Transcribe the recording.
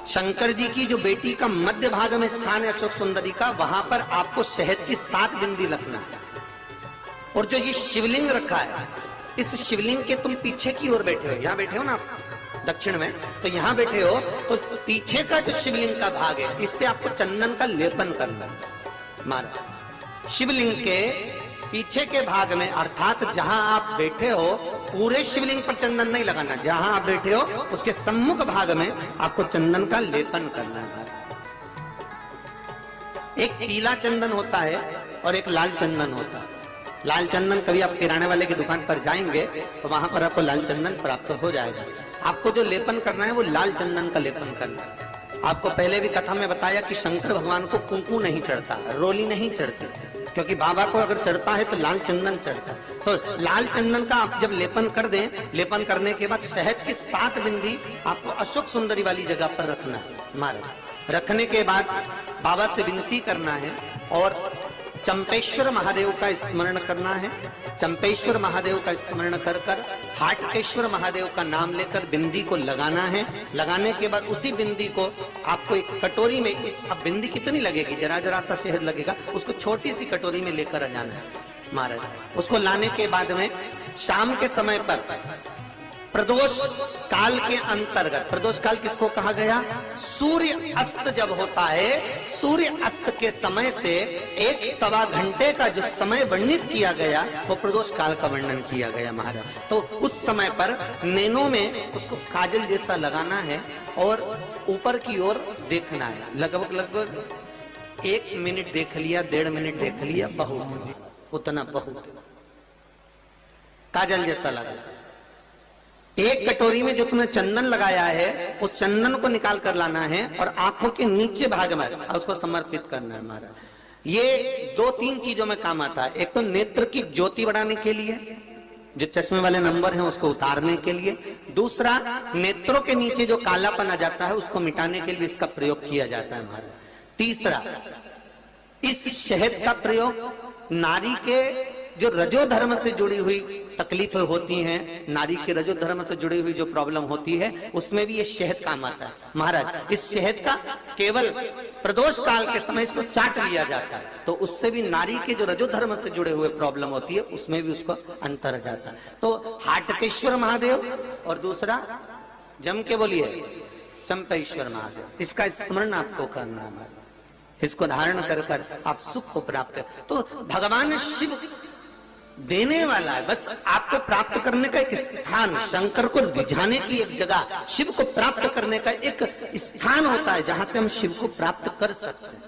शंकर जी की जो बेटी का मध्य भाग में स्थान है अशोक सुंदरी का, वहां पर आपको शहद की 7 बिंदी रखना है। और जो ये शिवलिंग रखा है, इस शिवलिंग के तुम पीछे की ओर बैठे हो, यहाँ बैठे हो ना आप दक्षिण में, तो यहाँ बैठे हो, तो पीछे का जो शिवलिंग का भाग है इस पे आपको चंदन का लेपन करना है। महाराज शिवलिंग के पीछे के भाग में, अर्थात जहां आप बैठे हो पूरे शिवलिंग पर चंदन नहीं लगाना, जहां आप बैठे हो उसके सम्मुख भाग में आपको चंदन का लेपन करना है। एक पीला चंदन होता है और एक लाल चंदन होता है। लाल चंदन कभी आप किराने वाले की दुकान पर जाएंगे तो वहां पर आपको लाल चंदन प्राप्त हो जाएगा। आपको जो लेपन करना है वो लाल चंदन का लेपन करना है। आपको पहले भी कथा में बताया कि शंकर भगवान को कुंकू नहीं चढ़ता, रोली नहीं चढ़ती, क्योंकि बाबा को अगर चढ़ता है तो लाल चंदन चढ़ता है। तो लाल चंदन का आप जब लेपन कर दें, लेपन करने के बाद शहद की 7 बिंदी आपको अशोक सुंदरी वाली जगह पर रखना है। महाराज रखने के बाद बाबा से विनती करना है और चंपेश्वर महादेव का स्मरण करना है। चंपेश्वर महादेव का स्मरण कर कर हाटकेश्वर महादेव का नाम लेकर बिंदी को लगाना है। लगाने के बाद उसी बिंदी को आपको एक कटोरी में, अब बिंदी कितनी लगेगी, जरा जरा सा शहद लगेगा, उसको छोटी सी कटोरी में लेकर आ जाना है। महाराज उसको लाने के बाद में शाम के समय पर प्रदोष काल के अंतर्गत, प्रदोष काल किसको कहा गया, सूर्य अस्त जब होता है, सूर्य अस्त के समय से 1-1.25 घंटे का जो समय वर्णित किया गया वो प्रदोष काल का वर्णन किया गया। महाराज तो उस समय पर नैनों में उसको काजल जैसा लगाना है और ऊपर की ओर देखना है। लगभग 1 मिनट देख लिया, 1.5 मिनट देख लिया, बहुत, उतना बहुत काजल जैसा लगा। एक कटोरी में जो तुमने चंदन लगाया है उस चंदन को निकाल कर लाना है और आंखों के नीचे भाग में उसको समर्पित करना है। महाराज ये 2-3 चीजों में काम आता है। एक तो नेत्र की ज्योति बढ़ाने के लिए, जो चश्मे वाले नंबर हैं उसको उतारने के लिए। दूसरा, नेत्रों के नीचे जो कालापन आ जाता है उसको मिटाने के लिए इसका प्रयोग किया जाता है। महाराज तीसरा, इस शहद का प्रयोग नारी के जो रजो धर्म से जुड़ी हुई तकलीफें होती हैं, नारी के रजो धर्म से जुड़ी हुई जो प्रॉब्लम होती है उसमें भी ये शहद काम आता है। महाराज इस शहद का केवल प्रदोष काल के समय इसको चाट लिया जाता है तो उससे भी नारी के जो रजो धर्म से जुड़े हुए प्रॉब्लम होती है उसमें भी उसको अंतर आ जाता है। तो हाटकेश्वर महादेव और दूसरा जम के बोलिए चंपेश्वर महादेव, इसका स्मरण आपको करना है। इसको धारण कर कर आप सुख को प्राप्त कर, तो भगवान शिव देने वाला है, बस आपको प्राप्त करने का एक स्थान, शंकर को रिझाने की एक जगह, शिव को प्राप्त करने का एक स्थान होता है जहां से हम शिव को प्राप्त कर सकते हैं।